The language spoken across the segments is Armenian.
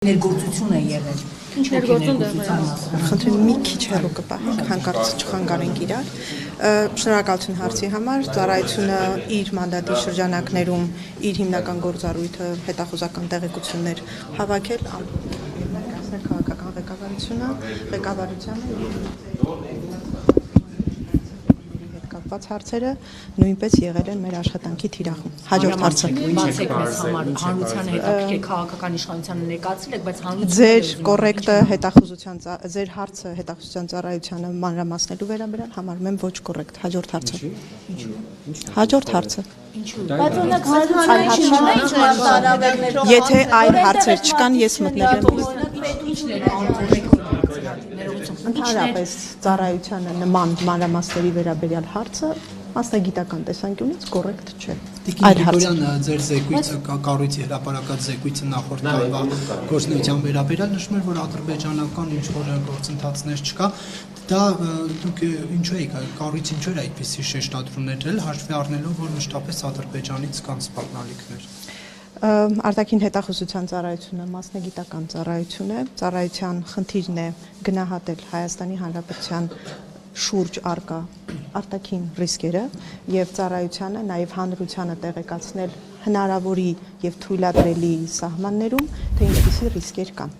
Ներգործություն է եղել։ Ինչ ներգործություն Խնդրեմ մի քիչ հեռու կպահենք, հանկարծ չխանգարենք իրար։ Շնորհակալություն հարցի համար։ Ծառայությունը իր մանդատի շրջանակներում իր հիմնական գործառույթը հետախուզական տեղեկություններ հավաքել, ներկայացնել քաղաքական ղեկավարությանը կապված հարցերը նույնպես եղել են մեր աշխատանքի թիրախում։ Հաջորդ հարցը։ Բացեք մեզ համար հանրությանը հետաքրքիր քաղաքական իշխանությանը ներկայացրել եք, բայց հանրությունը Ձեր կոռեկտը հետախուզության ձեր հարցը հետախուզության ծառայությանը մանրամասնելու վերաբերյալ համարում եմ ոչ կոռեկտ։ Հաջորդ հարցը։ Հաջորդ հարցը։ Բայց ունեք հարցեր Եթե այլ հարցեր չկան, ես մտնել եմ Ընդհանրապես ծառայությանը նման մանրամասների վերաբերյալ հարցը մասնագիտական տեսանկյունից կոռեկտ չէ։ Տիկին Գրիգորյան, ձեր զեկույցը կառույցի հրապարակած զեկույցը նախորդ տարվա գործունեության վերաբերյալ նշում էր, որ ադրբեջանական ինչ-որ գործընթացներ չկա։ Դա դուք ինչու եք կառույցը ինչու էր այդպիսի շեշտադրումներ դրել, հաշվի առնելով, որ մշտապես Ադրբեջանից կան սպառնալիքներ։ Արտաքին հետախուզության ծառայությունը մասնագիտական ծառայություն է, ծառայության խնդիրն է գնահատել Հայաստանի Հանրապետության շուրջ արկա արտաքին ռիսկերը եւ ծառայությանը նաեւ հանրությանը տեղեկացնել հնարավորի եւ թույլատրելի սահմաններում, թե ինչպիսի ռիսկեր կան։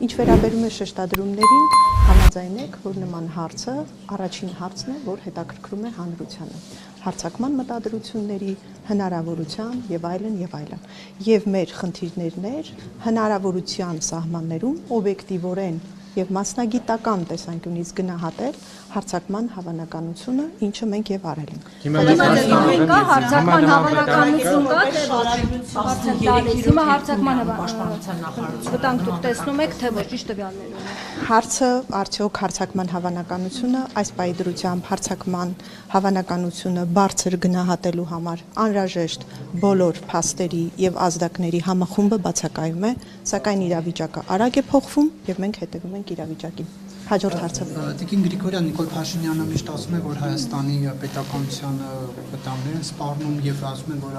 Ինչ վերաբերում է շեշտադրումներին, համաձայն եք, որ նման հարցը առաջին հարցն է, որ հետաքրքրում է հանրությանը։ Հարցակման մտադրությունների հնարավորության եւ այլն եւ այլն։ Եվ մեր խնդիրներն էր հնարավորության սահմաններում օբյեկտիվորեն եւ մասնագիտական տեսանկյունից գնահատել հարցակման հավանականությունը, ինչը մենք եւ արել ենք։ Հիմա հարցակման հավանականություն կա, հիմա հարցակման պաշտպանության նախարարությունը վտանգ դուք տեսնում եք, թե ոչ ճիշտ տվյալներում։ Հարցը արդյոք հարցակման հավանականությունը այս պայդրությամբ հարցակման հավանականությունը բարձր գնահատելու համար անհրաժեշտ բոլոր փաստերի եւ ազդակների համախումբը բացակայում է, սակայն իրավիճակը արագ է փոխվում եւ մենք հետևում ենք իրավիճակին։ Հաջորդ հարցը։ Տիկին Գրիգորյան, Նիկոլ Փաշինյանը միշտ ասում է, որ Հայաստանի պետականության վտանգներ են սպառնում եւ ասում են, որ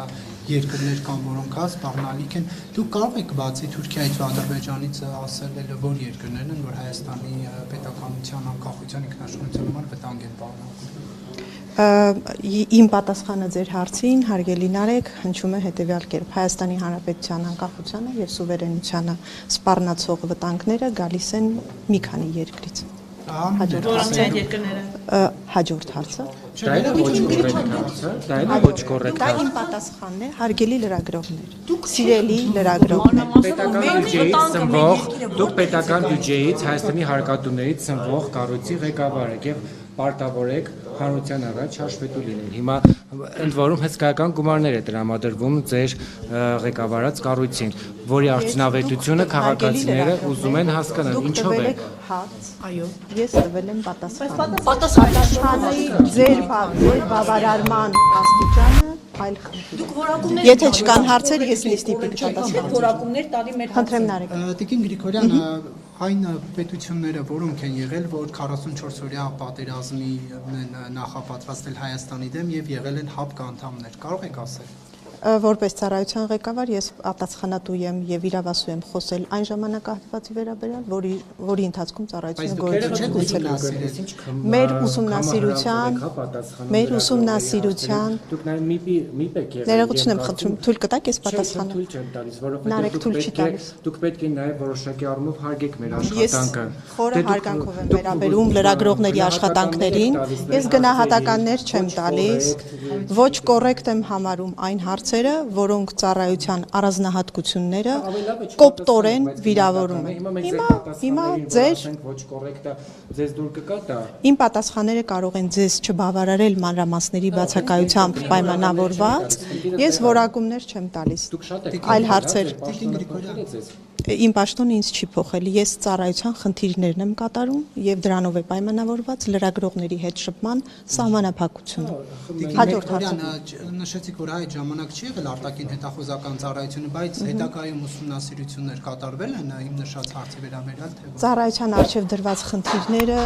երկրներ կան, որոնք սպառնալիք են։ Դուք կարող եք բացի Թուրքիայից ու Ադրբեջանից ասել, որ երկրներն են, որ Հայաստանի պետականության անկախության ինքնաշխատության համար վտանգ են պարունակում։ Իմ պատասխանը ձեր հարցին, հարգելի Նարեկ, հնչում է հետևյալ կերպ. Հայաստանի Հանրապետության անկախությանը եւ սուվերենությանը սպառնացող վտանգները գալիս են մի քանի երկրից։ Հաջորդ հարցը։ Դա ոչ կոռեկտ Դա իմ պատասխանն է, հարգելի լրագրողներ։ Սիրելի լրագրողներ։ Դուք պետական բյուջեից Հայաստանի հարկատուներից ծնվող կառույցի ղեկավար եք եւ պարտավոր եք հանրության առաջ հաշվետու լինել։ Հիմա ընդ որում հսկայական գումարներ է տրամադրվում ձեր ղեկավարած կառույցին, որի արդյունավետությունը քաղաքացիները ուզում են հասկանալ, ինչով է։ Այո, ես տվել եմ պատասխան։ Պատասխանը ձեր բավարարման աստիճանը այլ խնդիր։ Եթե չկան հարցեր, ես նիստիպիկ պատասխան։ որակումներ տալի մեր Խնդրեմ Նարեկ։ Տիկին Գրիգորյան, այն պետությունները, որոնք են եղել, որ 44-օրյա պատերազմի նախապատրաստել Հայաստանի դեմ եւ եղել են ՀԱՊԿ անդամներ, կարող եք ասել։ Որպես ծառայության ղեկավար ես պատասխանատու եմ եւ իրավասու եմ խոսել այն ժամանակահատվածի վերաբերյալ, որի ընթացքում ծառայությունը գործունեություն է մեր ուսումնասիրության Դուք նաև մի պեք եղեք։ ներողություն եմ խնդրում, թույլ կտաք ես պատասխանը։ Թույլ չեմ տալիս, Նարեկ, թույլ չի տալիս։ Դուք պետք է նաև որոշակի առումով հարգեք մեր Ես աշխատանքը։ խորը հարգանքով եմ վերաբերում լրագրողների աշխատանքներին, ես գնահատականներ չեմ տալիս, ոչ կոռեկտ եմ համարում այն հարցերը, որոնք ծառայության առանձնահատկությունները կոպտորեն վիրավորում են։ Հիմա ձեր ոչ կոռեկտը ձեզ դուր կգա դա։ Իմ պատասխանները կարող են ձեզ չբավարարել մանրամասների բացակայությամբ պայմանավորված, ես որակումներ չեմ տալիս։ Այլ հարցեր։ Իմ պաշտոնը ինձ չի փոխել, ես ծառայության խնդիրներն եմ կատարում եւ դրանով է պայմանավորված լրագրողների հետ շփման սահմանափակությունը։ Հաջորդ հարցը։ Նշեցիք, որ այդ ժամանակ չի եղել արտաքին հետախուզական ծառայությունը, բայց հետագայում ուսումնասիրություններ կատարվել են իմ նշած հարցի վերաբերյալ, թե ոչ։ Ծառայության արժեվ դրված խնդիրները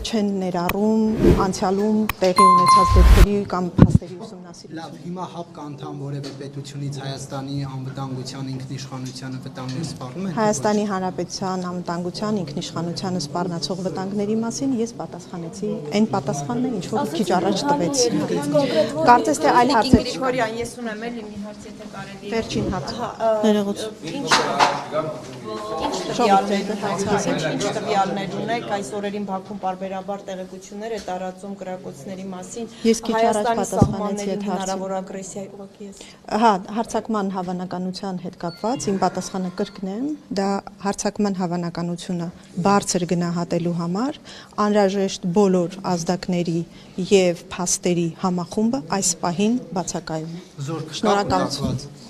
չեն ներառում անցյալում տեղի ունեցած դեպքերի կամ փաստերի ուսումնասիրություն։ Լավ, հիմա ՀԱՊԿ անդամ որևէ պետությունից Հայաստանի անվտանգության ինքնիշխանությանը վտանգներ սպառնում են։ Հայաստանի Հանրապետության անվտանգության, ինքնիշխանությանը սպառնացող վտանգների մասին ես պատասխանեցի այն պատասխանն է, ինչ որ քիչ առաջ տվեցի։ Կարծես թե այլ հարցեր չկան։ Գրիգորյան, ես ունեմ էլի մի հարց, եթե կարելի է։ Վերջին հարց։ Ներողություն։ Ինչ տվյալներ ունեք այս օրերին Բաքվում պարբերաբար տեղեկություններ է տարածում կրակոցների մասին։ Ես քիչ առաջ պատասխանեցի այդ հարցին։ Հնարավոր ագրեսիայի ուղղակի ես։ Հա, հարցակման հավանականության հետ կապված իմ պատասխանը կրկնեմ, դա հարցակման հավանականությունը բարձր գնահատելու համար անհրաժեշտ բոլոր ազդակների եւ փաստերի համախումբը այս պահին բացակայում է։ Զորք Շնորհակալություն։